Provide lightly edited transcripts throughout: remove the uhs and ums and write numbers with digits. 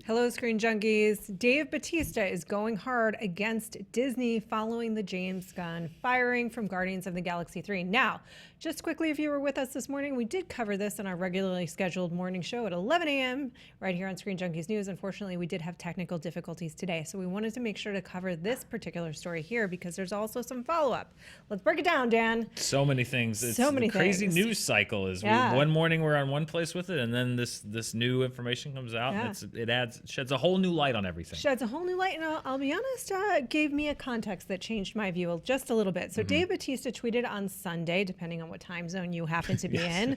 Hello, Screen Junkies. Dave Bautista is going hard against Disney following the James Gunn firing from Guardians of the Galaxy 3. Now, just quickly, if you were with us this morning, we did cover this on our regularly scheduled morning show at 11 a.m. right here on Screen Junkies News. Unfortunately, we did have technical difficulties today, so we wanted to make sure to cover this particular story here because there's also some follow-up. Let's break it down, Dan. So many things. It's so many crazy things. News cycle is one morning we're on one place with it, and then this new information comes out. Yeah. And it sheds a whole new light on everything. Sheds a whole new light, and I'll be honest, gave me a context that changed my view just a little bit. So Dave Bautista tweeted on Sunday, depending on what time zone you happen to be in,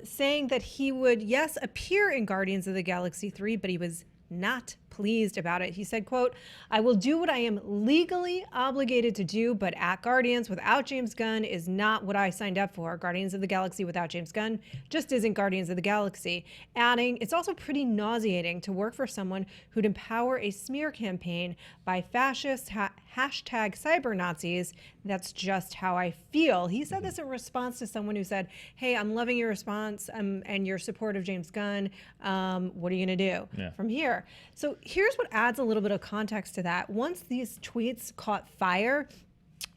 saying that he would, yes, appear in Guardians of the Galaxy 3, but he was not pleased about it. He said, quote, "I will do what I am legally obligated to do, but at Guardians without James Gunn is not what I signed up for. Guardians of the Galaxy without James Gunn just isn't Guardians of the Galaxy." Adding, "It's also pretty nauseating to work for someone who'd empower a smear campaign by fascist hashtag cyber Nazis. That's just how I feel." He said this in response to someone who said, "Hey, I'm loving your response and your support of James Gunn. What are you going to do from here?" So here's what adds a little bit of context to that. Once these tweets caught fire,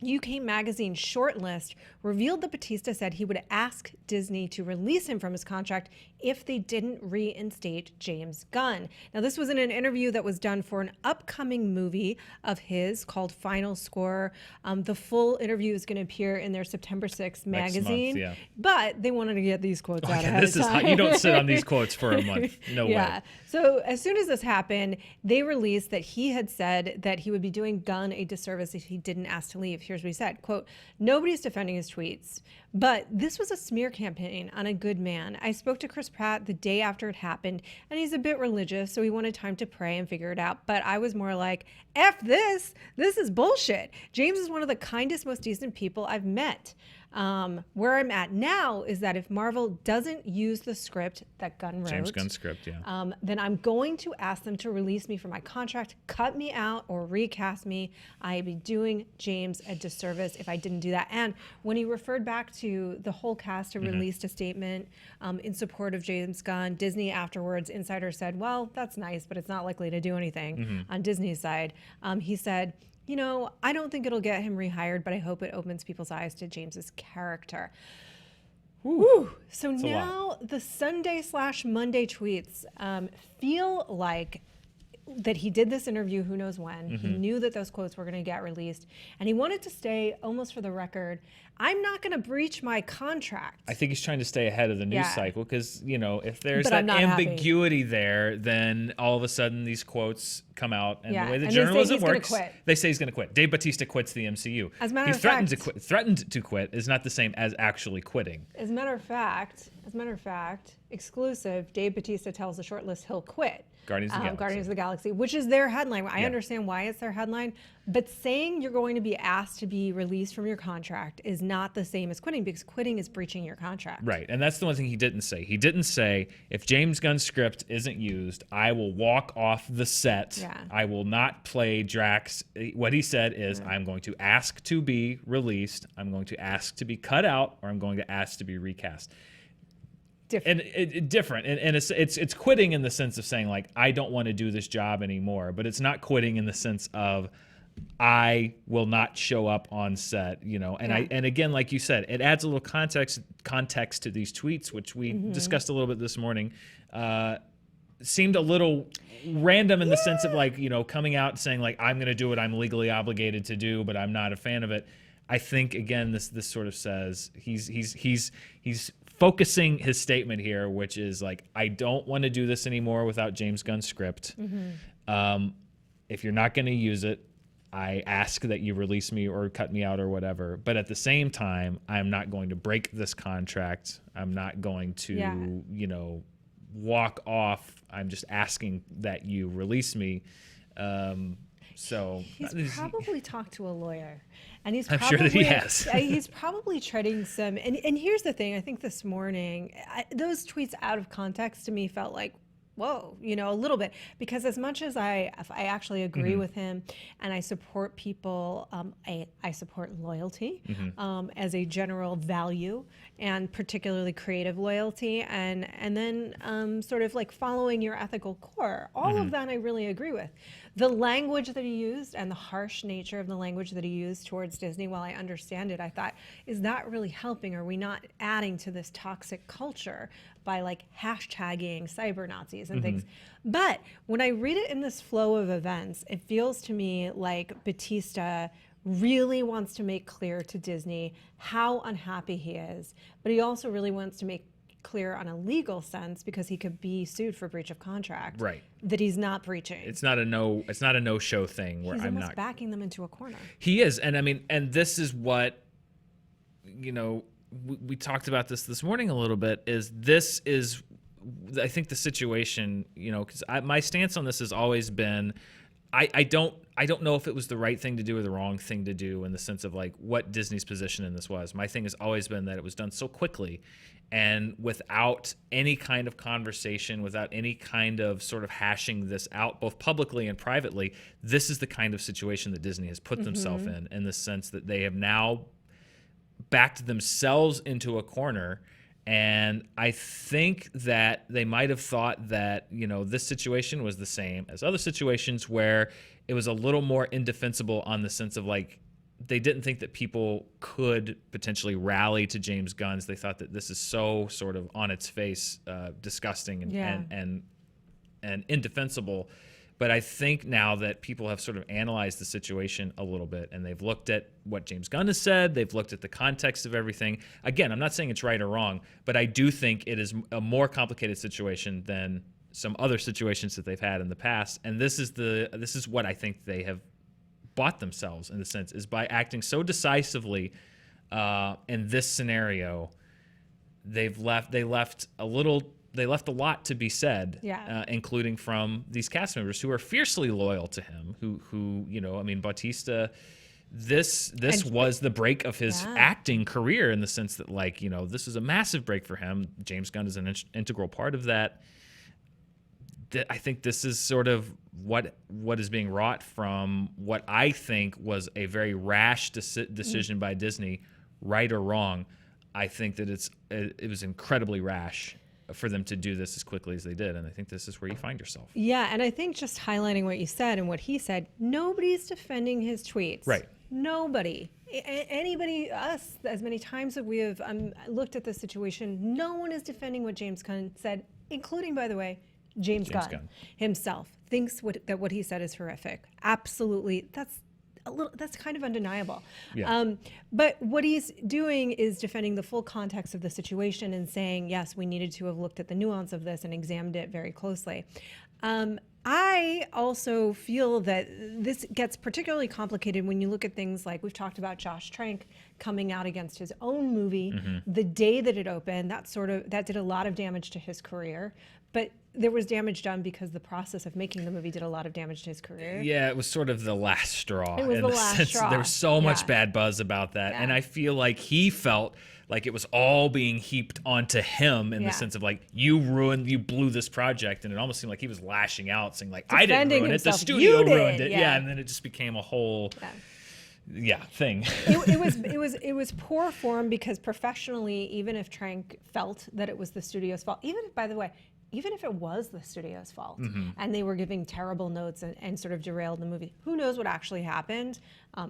UK Magazine Shortlist revealed that Bautista said he would ask Disney to release him from his contract if they didn't reinstate James Gunn. Now, this was in an interview that was done for an upcoming movie of his called Final Score. The full interview is going to appear in their September 6th magazine. Next month, but they wanted to get these quotes out ahead of time. You don't sit on these quotes for a month. No way. So as soon as this happened, they released that he had said that he would be doing Gunn a disservice if he didn't ask to leave. Here's what he said, quote, "Nobody's defending his tweets, but this was a smear campaign on a good man. I spoke to Chris Pratt the day after it happened, and he's a bit religious, so he wanted time to pray and figure it out. But I was more like, F this is bullshit. James is one of the kindest, most decent people I've met. Where I'm at now is that if Marvel doesn't use the script that Gunn wrote, James Gunn script, then I'm going to ask them to release me from my contract, cut me out, or recast me. I'd be doing James a disservice if I didn't do that." And when he referred back to the whole cast who released a statement in support of James Gunn, Disney afterwards, insider said, "Well, that's nice, but it's not likely to do anything on Disney's side." He said, "You know, I don't think it'll get him rehired, but I hope it opens people's eyes to James's character." Woo. So now the Sunday/Monday tweets feel like that he did this interview, who knows when. He knew that those quotes were going to get released, and he wanted to say, almost for the record, "I'm not going to breach my contract." I think he's trying to stay ahead of the news cycle because, if there's But that ambiguity there, then all of a sudden these quotes come out, and the way the journalism works, they say he's going to quit. Dave Bautista quits the MCU. As a matter of fact, fact, threatened to quit is not the same as actually quitting. As a matter of fact, exclusive, Dave Bautista tells the shortlist he'll quit Guardians of the Galaxy, which is their headline. I understand why it's their headline, but saying you're going to be asked to be released from your contract is not the same as quitting, because quitting is breaching your contract. Right, and that's the one thing he didn't say. He didn't say, if James Gunn's script isn't used, I will walk off the set. Yeah. I will not play Drax. What he said is, I'm going to ask to be released, I'm going to ask to be cut out, or I'm going to ask to be recast. Different. And different, and it's quitting in the sense of saying, like, I don't want to do this job anymore, but it's not quitting in the sense of I will not show up on set, and again, like you said, it adds a little context to these tweets, which we discussed a little bit this morning. Seemed a little random in the sense of, like, coming out and saying, like, I'm going to do what I'm legally obligated to do, but I'm not a fan of it. I think, again, this sort of says he's focusing his statement here, which is like, I don't want to do this anymore without James Gunn's script. If you're not going to use it, I ask that you release me or cut me out or whatever. But at the same time, I'm not going to break this contract. I'm not going to, walk off. I'm just asking that you release me. So he's probably talked to a lawyer, and I'm sure that he has. He's probably treading some. And here's the thing: I think this morning, those tweets out of context to me felt like, whoa, a little bit. Because as much as I actually agree with him and I support people, I support loyalty as a general value, and particularly creative loyalty, and then sort of like following your ethical core. All of that I really agree with. The language that he used and the harsh nature of the language that he used towards Disney, while I understand it, I thought, is that really helping? Are we not adding to this toxic culture by like hashtagging cyber Nazis and things? But when I read it in this flow of events, it feels to me like Bautista really wants to make clear to Disney how unhappy he is, but he also really wants to make clear on a legal sense, because he could be sued for breach of contract, right, that he's not breaching. It's not a no show thing where he's I'm almost not backing them into a corner. He is. And I mean, and this is what, we talked about this morning a little bit, I think the situation, because my stance on this has always been, I don't know if it was the right thing to do or the wrong thing to do, in the sense of like what Disney's position in this was. My thing has always been that it was done so quickly and without any kind of conversation, without any kind of sort of hashing this out, both publicly and privately. This is the kind of situation that Disney has put themselves in the sense that they have now backed themselves into a corner. And I think that they might have thought that, this situation was the same as other situations where it was a little more indefensible, on the sense of like, they didn't think that people could potentially rally to James Gunn's. They thought that this is so sort of on its face disgusting and indefensible. But I think now that people have sort of analyzed the situation a little bit, and they've looked at what James Gunn has said, they've looked at the context of everything. Again, I'm not saying it's right or wrong, but I do think it is a more complicated situation than some other situations that they've had in the past. And this is what I think they have bought themselves, in the sense, is by acting so decisively in this scenario. They left a lot to be said, including from these cast members who are fiercely loyal to him, who Bautista, this was the break of his acting career, in the sense that, like, this is a massive break for him. James Gunn is an integral part of that. I think this is sort of what is being wrought from what I think was a very rash decision by Disney, right or wrong. I think that it was incredibly rash for them to do this as quickly as they did, and I think this is where you find yourself. Yeah, and I think just highlighting what you said and what he said, nobody's defending his tweets. Right. Nobody. Anybody, us, as many times that we have looked at this situation, no one is defending what James Gunn said, including, by the way, James Gunn himself thinks that what he said is horrific. Absolutely. That's kind of undeniable. Yeah. But what he's doing is defending the full context of the situation and saying, yes, we needed to have looked at the nuance of this and examined it very closely. I also feel that this gets particularly complicated when you look at things like, we've talked about Josh Trank coming out against his own movie the day that it opened. That did a lot of damage to his career. But there was damage done because the process of making the movie did a lot of damage to his career. Yeah, it was sort of the last straw. It was the last straw. There was so much bad buzz about that. And I feel like he felt like it was all being heaped onto him in the sense of like, you blew this project. And it almost seemed like he was lashing out, saying like, I didn't ruin it, the studio ruined it. Yeah, and then it just became a whole... thing. It was poor form, because professionally, even if Trank felt that it was the studio's fault, even if it was the studio's fault and they were giving terrible notes and sort of derailed the movie, who knows what actually happened?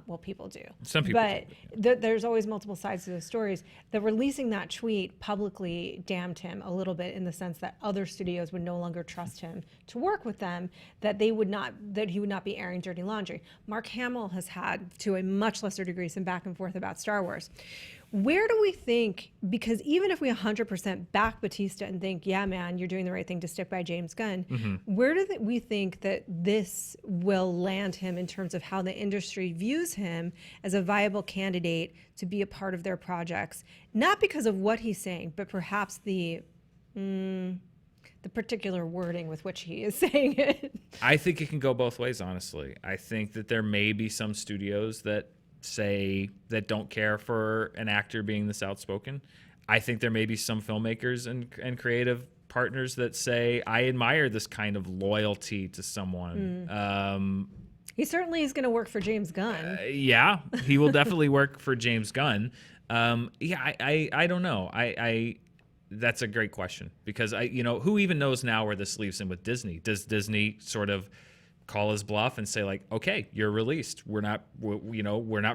Well, people do. Some people But there's always multiple sides to the stories. The releasing that tweet publicly damned him a little bit, in the sense that other studios would no longer trust him to work with them, that he would not be airing dirty laundry. Mark Hamill has had, to a much lesser degree, some back and forth about Star Wars. Where do we think, because even if we 100% back Bautista and think, yeah, man, you're doing the right thing to stick by James Gunn, where do we think that this will land him in terms of how the industry views him as a viable candidate to be a part of their projects? Not because of what he's saying, but perhaps the particular wording with which he is saying it. I think it can go both ways, honestly. I think that there may be some studios that don't care for an actor being this outspoken. I think there may be some filmmakers and creative partners that say, I admire this kind of loyalty to someone. He certainly is going to work for James Gunn. Yeah, he will definitely work for James Gunn. I don't know. That's a great question, because who even knows now where this leaves him with Disney? Does Disney sort of call his bluff and say, like, okay, you're released. We're not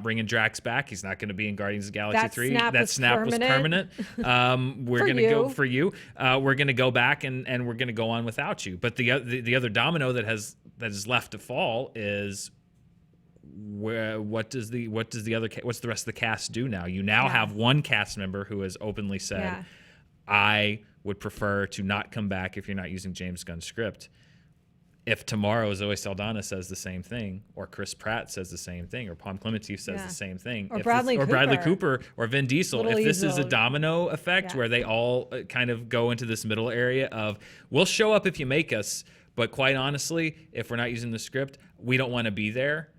bringing Drax back. He's not going to be in Guardians of the Galaxy 3. That snap was permanent. We're going to go for you. We're going to go back and we're going to go on without you. But the other domino that is left to fall is, what's the rest of the cast do now? You now have one cast member who has openly said, I would prefer to not come back if you're not using James Gunn's script. If tomorrow Zoe Saldana says the same thing, or Chris Pratt says the same thing, or Pom Klementieff says the same thing, or Bradley Cooper, or Vin Diesel, if this is a domino effect where they all kind of go into this middle area of, we'll show up if you make us, but quite honestly, if we're not using the script, we don't want to be there.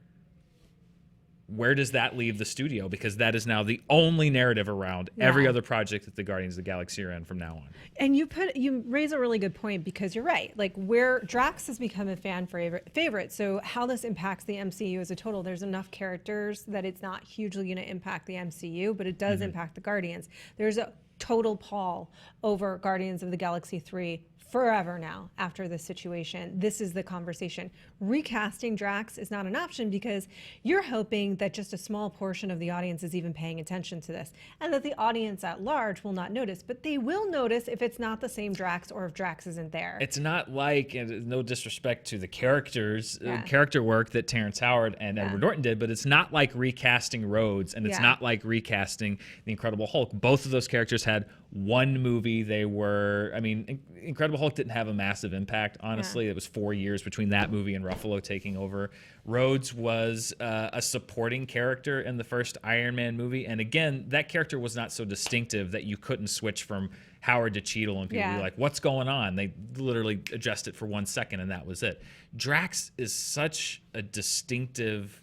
Where does that leave the studio? Because that is now the only narrative around every other project that the Guardians of the Galaxy are in from now on. And you raise a really good point, because you're right. Like, where Drax has become a fan favorite, so how this impacts the MCU as a total, there's enough characters that it's not hugely going to impact the MCU, but it does impact the Guardians. There's a total pall over Guardians of the Galaxy 3 forever now after this situation. This is the conversation. Recasting Drax is not an option, because you're hoping that just a small portion of the audience is even paying attention to this, and that the audience at large will not notice. But they will notice if it's not the same Drax, or if Drax isn't there. It's not like, and no disrespect to the characters, character work that Terrence Howard and Edward Norton did, but it's not like recasting Rhodes, and it's not like recasting the Incredible Hulk. Both of those characters had one movie. Incredible Hulk didn't have a massive impact, honestly. It was 4 years between that movie and Ruffalo taking over. Rhodes was a supporting character in the first Iron Man movie, and again, that character was not so distinctive that you couldn't switch from Howard to Cheadle and people be like, what's going on? They literally addressed it for 1 second, and that was it. Drax is such a distinctive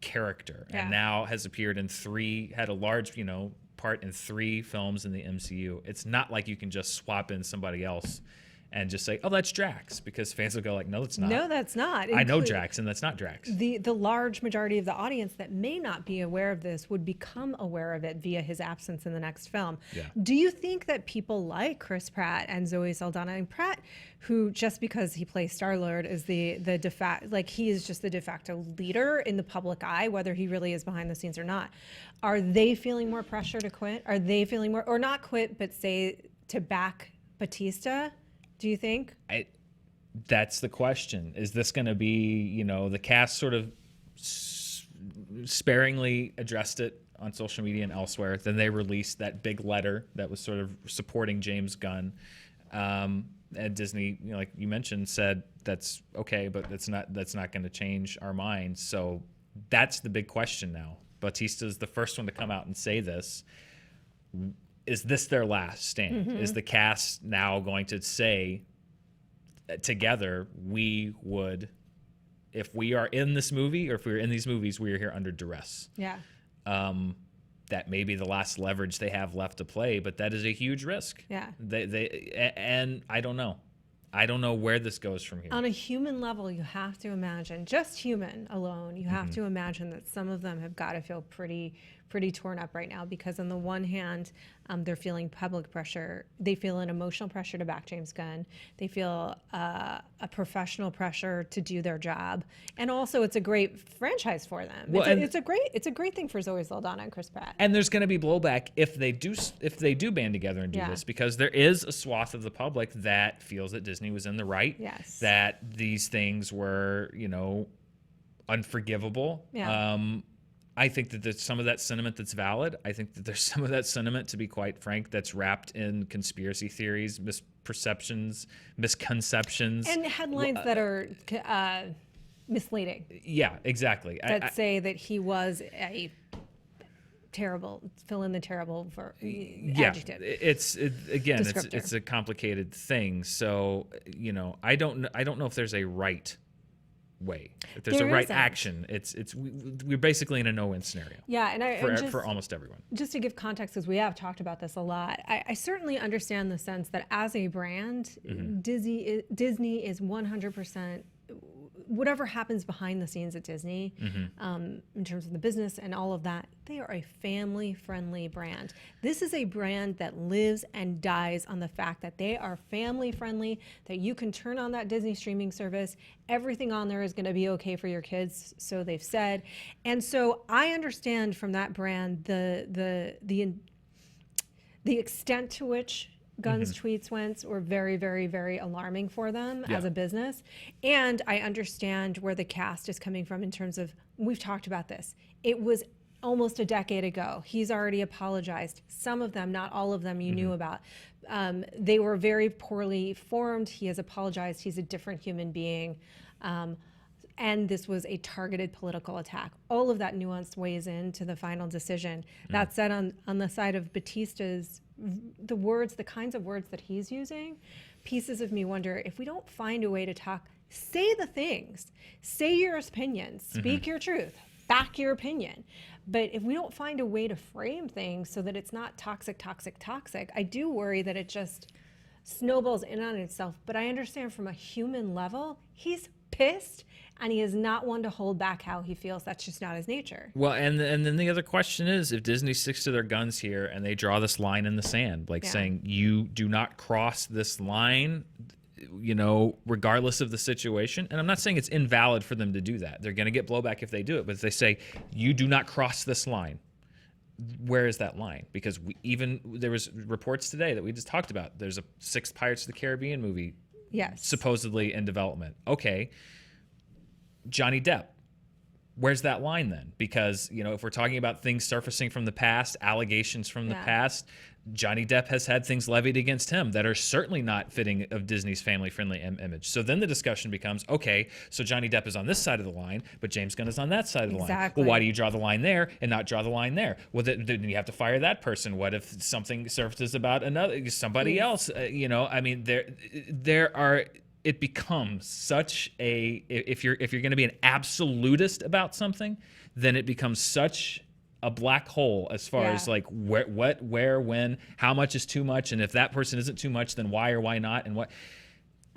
character, and now has appeared in had a large, part in 3 films in the MCU. It's not like you can just swap in somebody else and just say, oh, that's Drax, because fans will go like, no, that's not. No, that's not. I know Drax, and that's not Drax. The large majority of the audience that may not be aware of this would become aware of it via his absence in the next film. Yeah. Do you think that people like Chris Pratt and Zoe Saldana, and Pratt, who just because he plays Star-Lord is he is just the de facto leader in the public eye, whether he really is behind the scenes or not, are they feeling more pressure to quit? Are they feeling more, or not quit, but say to back Bautista? Do you think? That's the question. Is this going to be, the cast sort of sparingly addressed it on social media and elsewhere. Then they released that big letter that was sort of supporting James Gunn. And Disney, like you mentioned, said that's okay, but that's not going to change our minds. So that's the big question now. Bautista is the first one to come out and say this. Is this their last stand? Mm-hmm. Is the cast now going to say together, if we are in this movie, or if we're in these movies, we are here under duress? Yeah. That may be the last leverage they have left to play, but that is a huge risk. Yeah. And I don't know. I don't know where this goes from here. On a human level, you have to imagine, just human alone, you have to imagine that some of them have got to feel pretty torn up right now, because on the one hand, they're feeling public pressure. They feel an emotional pressure to back James Gunn. They feel a professional pressure to do their job, and also it's a great franchise for them. Well, it's a great thing for Zoe Saldana and Chris Pratt. And there's going to be blowback if they do band together and do this, because there is a swath of the public that feels that Disney was in the right. Yes. That these things were, unforgivable. Yeah. I think that there's some of that sentiment that's valid. I think that there's some of that sentiment, to be quite frank, that's wrapped in conspiracy theories, misperceptions, misconceptions. And headlines that are misleading. Yeah, exactly. That say that he was a terrible, fill in the terrible for adjective. It's a complicated thing. So, I don't know if there's a right way. If there's a There right isn't. action, we're basically in a no-win scenario. Yeah, and for almost everyone. just to give context, because we have talked about this a lot, I certainly understand the sense that as a brand, Disney is 100%. Whatever happens behind the scenes at Disney, in terms of the business and all of that, they are a family-friendly brand. This is a brand that lives and dies on the fact that they are family-friendly, that you can turn on that Disney streaming service. Everything on there is going to be okay for your kids, so they've said. And so I understand from that brand the extent to which Gunn's tweets went were very, very, very alarming for them as a business. And I understand where the cast is coming from in terms of, we've talked about this. It was almost a decade ago. He's already apologized. Some of them, not all of them, you knew about. They were very poorly formed. He has apologized. He's a different human being. And this was a targeted political attack. All of that nuance weighs into the final decision. That said, on the side of Bautista's, the kinds of words that he's using, pieces of me wonder if we don't find a way to talk, say the things, say your opinions, speak your truth, back your opinion. But if we don't find a way to frame things so that it's not toxic, I do worry that it just snowballs in on itself. But I understand from a human level, he's pissed, and he is not one to hold back how he feels. That's just not his nature. Well, and then the other question is, if Disney sticks to their guns here and they draw this line in the sand, like saying you do not cross this line, regardless of the situation. And I'm not saying it's invalid for them to do that. They're going to get blowback if they do it. But if they say you do not cross this line, where is that line? Because there was reports today that we just talked about. There's a 6th Pirates of the Caribbean movie supposedly in development. Okay. Johnny Depp, where's that line then? Because, if we're talking about things surfacing from the past, allegations from the past, Johnny Depp has had things levied against him that are certainly not fitting of Disney's family-friendly image. So then the discussion becomes, okay, so Johnny Depp is on this side of the line, but James Gunn is on that side of the line. Well, why do you draw the line there and not draw the line there? Well, then you have to fire that person. What if something surfaces about somebody else? It becomes such if you're going to be an absolutist about something, then it becomes such a black hole as far as like where, when, how much is too much, and if that person isn't too much, then why or why not, and what.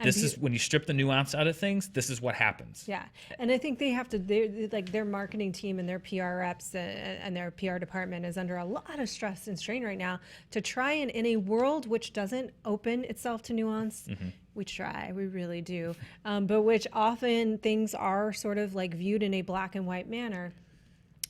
This is when you strip the nuance out of things. This is what happens. Yeah, and I think they have to. Their marketing team and their PR reps and their PR department is under a lot of stress and strain right now to try and, in a world which doesn't open itself to nuance. We try, we really do, but which often things are sort of like viewed in a black and white manner.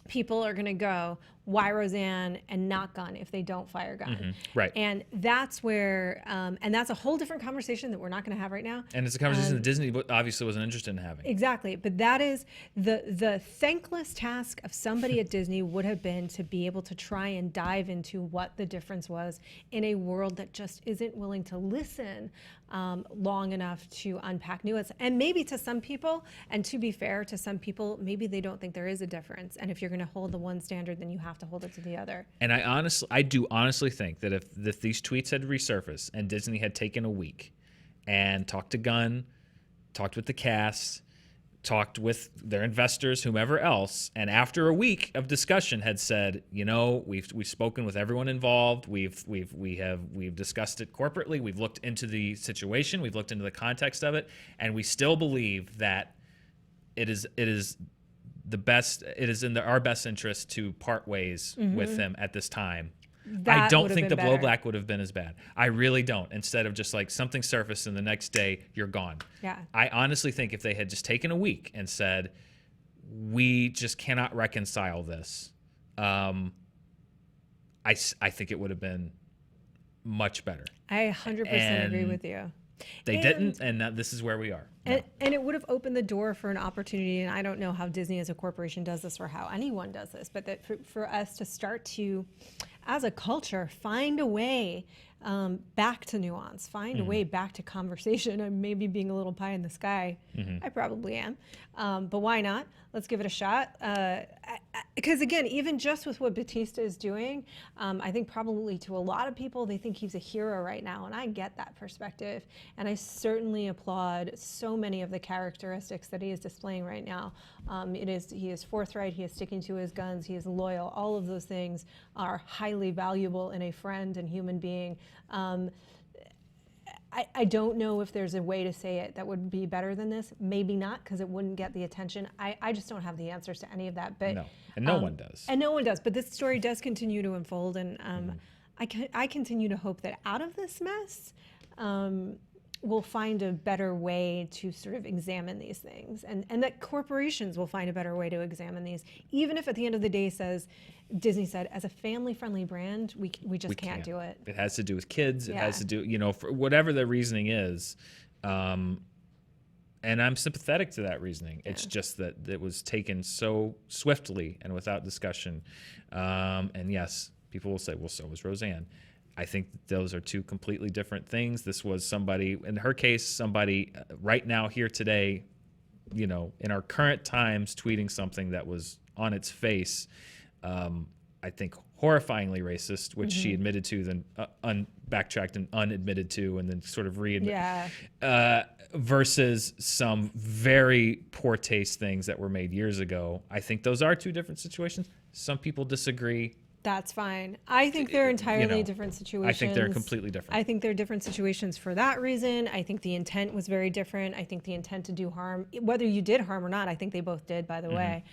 People are going to go, why Roseanne and not Gunn if they don't fire Gunn? Right. And that's where, and that's a whole different conversation that we're not going to have right now. And it's a conversation that Disney obviously wasn't interested in having. Exactly. But that is the thankless task of somebody at Disney would have been to be able to try and dive into what the difference was in a world that just isn't willing to listen long enough to unpack nuance. And maybe to some people, and to be fair to some people, maybe they don't think there is a difference. And if you're going to hold the one standard, then you have to hold it to the other. And I do honestly think that if these tweets had resurfaced and Disney had taken a week and talked to Gunn, talked with the cast, talked with their investors, whomever else, and after a week of discussion had said, we've spoken with everyone involved, we've discussed it corporately, we've looked into the situation, we've looked into the context of it, and we still believe that it is in our best interest to part ways with them at this time. I don't think the blowback would have been as bad. I really don't. Instead of just like something surfaced and the next day you're gone. Yeah. I honestly think if they had just taken a week and said, we just cannot reconcile this, I think it would have been much better. I 100% agree with you. They didn't, and now this is where we are. And it would have opened the door for an opportunity, and I don't know how Disney as a corporation does this or how anyone does this, but that for us to start to, as a culture, find a way back to nuance, find a way back to conversation. And maybe being a little pie in the sky. I probably am. But why not? Let's give it a shot. Because again, even just with what Bautista is doing, I think probably to a lot of people, they think he's a hero right now. And I get that perspective. And I certainly applaud so many of the characteristics that he is displaying right now. He is forthright, he is sticking to his guns, he is loyal. All of those things are highly valuable in a friend and human being. I don't know if there's a way to say it that would be better than this. Maybe not, because it wouldn't get the attention. I just don't have the answers to any of that. But no, and no one does. And no one does. But this story does continue to unfold, and I continue to hope that out of this mess, we'll find a better way to sort of examine these things, and that corporations will find a better way to examine these, even if at the end of the day Disney said, as a family-friendly brand, we just can't do it. It has to do with kids. It has to do, for whatever the reasoning is. And I'm sympathetic to that reasoning. Yeah. It's just that it was taken so swiftly and without discussion. And yes, people will say, well, so was Roseanne. I think those are two completely different things. This was somebody, in her case, somebody right now, here today, in our current times, tweeting something that was on its face, I think horrifyingly racist, which she admitted to, then backtracked and unadmitted to, and then sort of readmitted. Yeah. Versus some very poor taste things that were made years ago. I think those are two different situations. Some people disagree. That's fine. I think they're entirely different situations. I think they're completely different. I think they're different situations for that reason. I think the intent was very different. I think the intent to do harm, whether you did harm or not, I think they both did, by the way,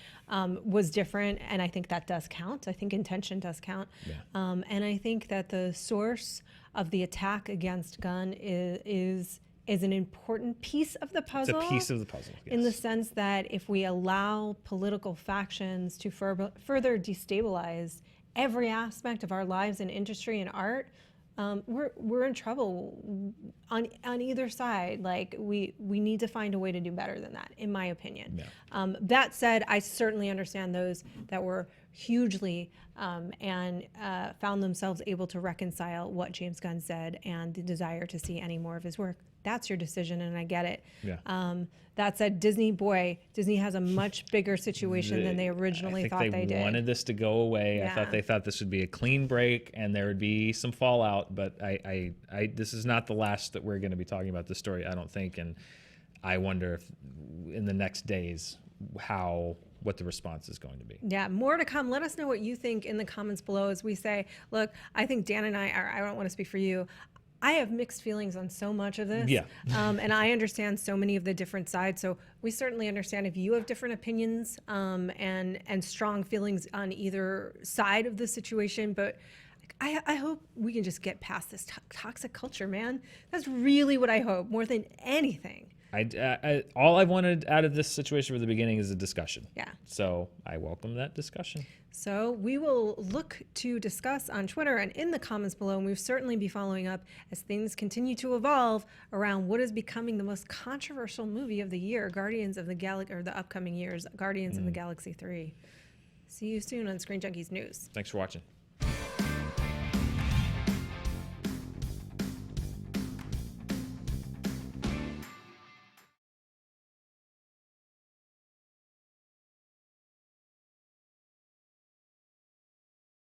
was different. And I think that does count. I think intention does count. Yeah. And I think that the source of the attack against Gunn is an important piece of the puzzle. It's a piece of the puzzle, yes. In the sense that if we allow political factions to further destabilize every aspect of our lives in industry and art, we're in trouble on either side. Like we need to find a way to do better than that, in my opinion. Yeah. That said, I certainly understand those that were hugely and found themselves able to reconcile what James Gunn said and the desire to see any more of his work. That's your decision, and I get it. Yeah. That said, Disney has a much bigger situation than they originally thought they did. I think they wanted this to go away. Yeah. I thought they thought this would be a clean break and there would be some fallout, but this is not the last that we're going to be talking about this story, I don't think, and I wonder if in the next days what the response is going to be. Yeah, more to come. Let us know what you think in the comments below as we say, look, I think Dan and I don't want to speak for you, I have mixed feelings on so much of this. Yeah. And I understand so many of the different sides. So we certainly understand if you have different opinions and strong feelings on either side of the situation. But I hope we can just get past this toxic culture, man. That's really what I hope more than anything. All I wanted out of this situation from the beginning is a discussion. Yeah. So I welcome that discussion. So we will look to discuss on Twitter and in the comments below, and we'll certainly be following up as things continue to evolve around what is becoming the most controversial movie of the year, Guardians of the Galaxy, or the upcoming years, Guardians of the Galaxy 3. See you soon on Screen Junkies News. Thanks for watching.